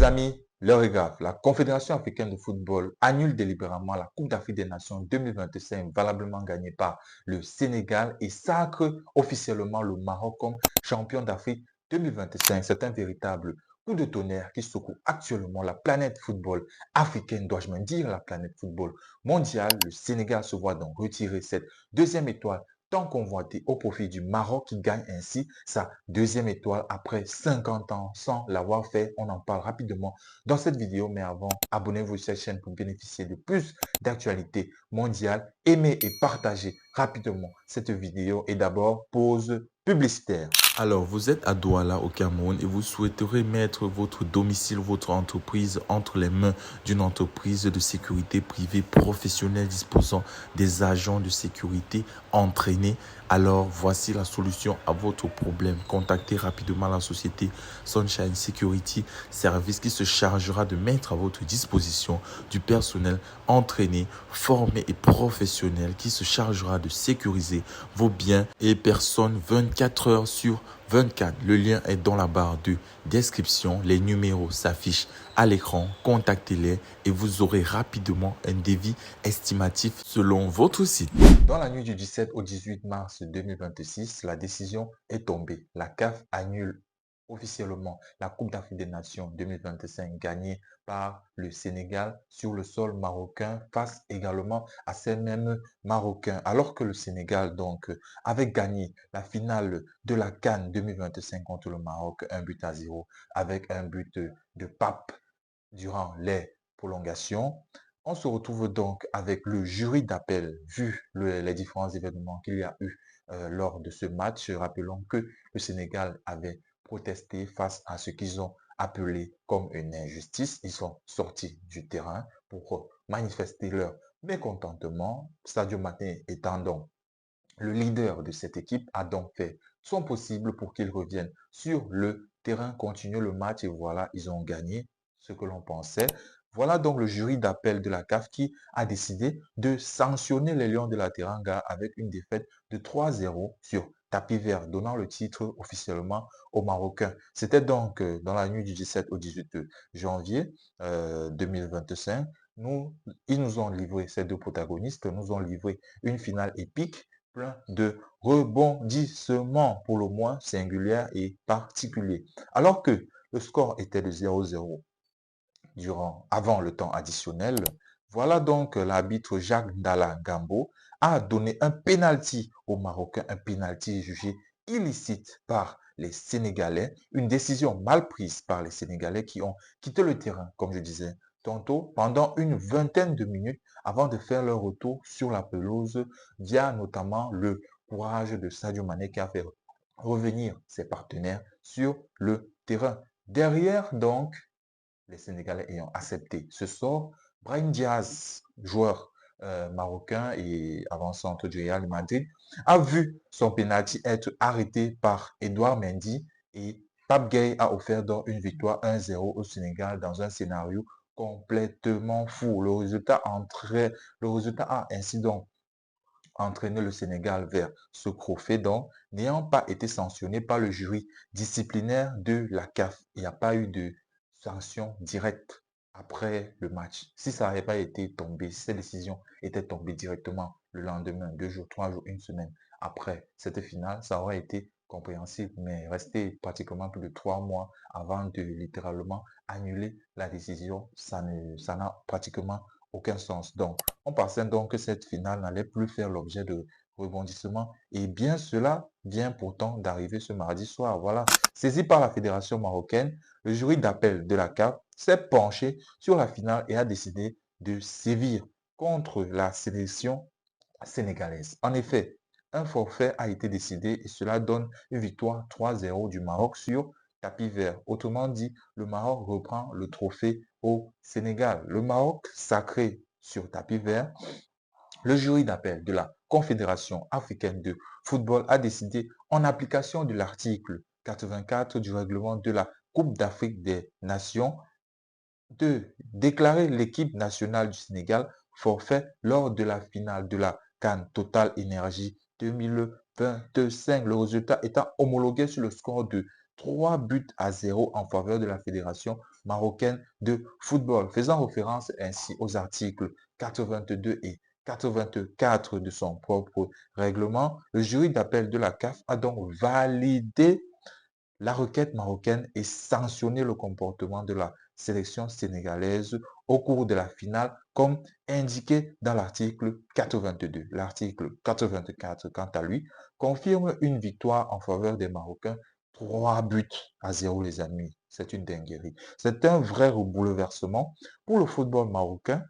Mes amis, l'heure est grave. La Confédération africaine de football annule délibérément la Coupe d'Afrique des Nations 2025 valablement gagnée par le Sénégal et sacre officiellement le Maroc comme champion d'Afrique 2025. C'est un véritable coup de tonnerre qui secoue actuellement la planète football africaine, dois-je même dire la planète football mondiale. Le Sénégal se voit donc retirer cette deuxième étoile tant convoité au profit du Maroc qui gagne ainsi sa deuxième étoile après 50 ans sans l'avoir fait. On en parle rapidement dans cette vidéo, mais avant, abonnez-vous à cette chaîne pour bénéficier de plus d'actualités mondiales. Aimez et partagez rapidement cette vidéo et d'abord, pause publicitaire. Alors, vous êtes à Douala au Cameroun et vous souhaiterez mettre votre domicile, votre entreprise entre les mains d'une entreprise de sécurité privée professionnelle disposant des agents de sécurité entraînés. Alors, voici la solution à votre problème. Contactez rapidement la société Sunshine Security Service qui se chargera de mettre à votre disposition du personnel entraîné, formé et professionnel qui se chargera de sécuriser vos biens et personnes 24 heures sur 24. Le lien est dans la barre de description. Les numéros s'affichent à l'écran. Contactez-les et vous aurez rapidement un devis estimatif selon votre site. Dans la nuit du 17 au 18 mars 2026, la décision est tombée. La CAF annule officiellement la Coupe d'Afrique des Nations 2025 gagnée par le Sénégal sur le sol marocain face également à ces mêmes Marocains. Alors que le Sénégal donc avait gagné la finale de la CAN 2025 contre le Maroc, un but à zéro avec un but de Pape durant les prolongations. On se retrouve donc avec le jury d'appel, vu les différents événements qu'il y a eu lors de ce match. Rappelons que le Sénégal avait protesté face à ce qu'ils ont appelé comme une injustice. Ils sont sortis du terrain pour manifester leur mécontentement. Sadio Mané étant donc le leader de cette équipe a donc fait son possible pour qu'il revienne sur le terrain, continuer le match et voilà, ils ont gagné ce que l'on pensait. Voilà donc le jury d'appel de la CAF qui a décidé de sanctionner les Lions de la Teranga avec une défaite de 3-0 sur tapis vert, donnant le titre officiellement aux Marocains. C'était donc dans la nuit du 17 au 18 janvier 2025. Ils nous ont livré, ces deux protagonistes, nous ont livré une finale épique plein de rebondissements, pour le moins singuliers et particuliers. Alors que le score était de 0-0 avant le temps additionnel, voilà donc l'arbitre Jacques Ndala Gambo a donné un penalty aux Marocains, un penalty jugé illicite par les Sénégalais, une décision mal prise par les Sénégalais qui ont quitté le terrain, comme je disais tantôt, pendant une vingtaine de minutes avant de faire leur retour sur la pelouse via notamment le courage de Sadio Mané qui a fait revenir ses partenaires sur le terrain. Derrière donc, les Sénégalais ayant accepté ce sort, Brahim Diaz, joueur marocain et avant-centre du Real Madrid, a vu son penalty être arrêté par Edouard Mendy et Pape Gueye a offert donc une victoire 1-0 au Sénégal dans un scénario complètement fou. Le résultat a ainsi donc entraîné le Sénégal vers ce trophée, donc n'ayant pas été sanctionné par le jury disciplinaire de la CAF. Il n'y a pas eu de sanction directe après le match. Si ça n'avait pas été tombé, si cette décision était tombée directement le lendemain, 2 jours, 3 jours, une semaine après cette finale, ça aurait été compréhensible, mais rester pratiquement plus de 3 mois avant de littéralement annuler la décision, ça n'a pratiquement aucun sens. Donc, on pensait donc que cette finale n'allait plus faire l'objet de rebondissements. Et bien cela vient pourtant d'arriver ce mardi soir. Voilà, saisi par la Fédération marocaine, le jury d'appel de la CAF s'est penché sur la finale et a décidé de sévir contre la sélection sénégalaise. En effet, un forfait a été décidé et cela donne une victoire 3-0 du Maroc sur tapis vert. Autrement dit, le Maroc reprend le trophée au Sénégal. Le Maroc sacré sur tapis vert, le jury d'appel de la Confédération africaine de football a décidé, en application de l'article 84 du règlement de la Coupe d'Afrique des Nations, de déclarer l'équipe nationale du Sénégal forfait lors de la finale de la CAN Total Énergie 2025. Le résultat étant homologué sur le score de 3 buts à 0 en faveur de la Fédération marocaine de football, faisant référence ainsi aux articles 82 et 84 de son propre règlement. Le jury d'appel de la CAF a donc validé la requête marocaine et sanctionné le comportement de la sélection sénégalaise au cours de la finale comme indiqué dans l'article 82. L'article 84, quant à lui, confirme une victoire en faveur des Marocains. 3 buts à 0, les amis. C'est une dinguerie. C'est un vrai bouleversement pour le football marocain.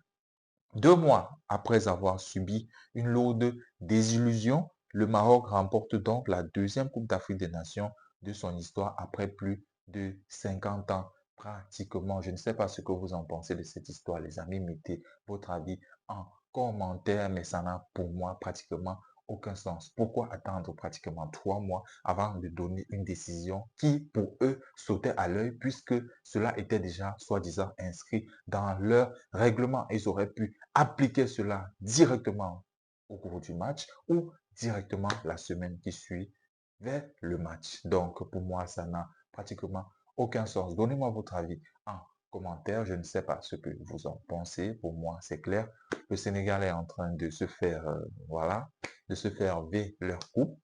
2 mois après avoir subi une lourde désillusion, le Maroc remporte donc la deuxième Coupe d'Afrique des Nations de son histoire après plus de 50 ans pratiquement. Je ne sais pas ce que vous en pensez de cette histoire, les amis. Mettez votre avis en commentaire, mais ça n'a pour moi pratiquement aucun sens. Pourquoi attendre pratiquement 3 mois avant de donner une décision qui, pour eux, sautait à l'œil puisque cela était déjà soi-disant inscrit dans leur règlement? Ils auraient pu appliquer cela directement au cours du match ou directement la semaine qui suit vers le match. Donc, pour moi, ça n'a pratiquement aucun sens. Donnez-moi votre avis en commentaire. Je ne sais pas ce que vous en pensez. Pour moi, c'est clair. Le Sénégal est en train de se faire, voilà, de se faire V leur coupe.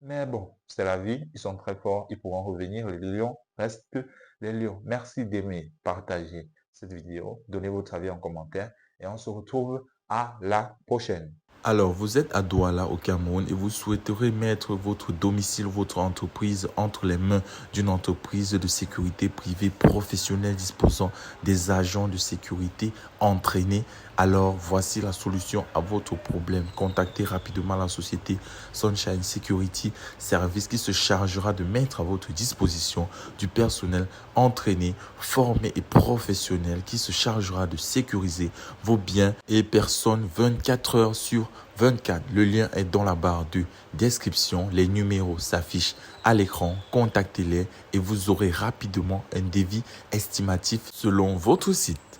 Mais bon, c'est la vie. Ils sont très forts. Ils pourront revenir. Les Lions restent les Lions. Merci d'aimer, partager cette vidéo. Donnez votre avis en commentaire et on se retrouve à la prochaine. Alors, vous êtes à Douala au Cameroun et vous souhaiterez mettre votre domicile, votre entreprise entre les mains d'une entreprise de sécurité privée professionnelle disposant des agents de sécurité entraînés. Alors, voici la solution à votre problème. Contactez rapidement la société Sunshine Security Service qui se chargera de mettre à votre disposition du personnel entraîné, formé et professionnel qui se chargera de sécuriser vos biens et personnes 24 heures sur 24. Le lien est dans la barre de description. Les numéros s'affichent à l'écran. Contactez-les et vous aurez rapidement un devis estimatif selon votre site.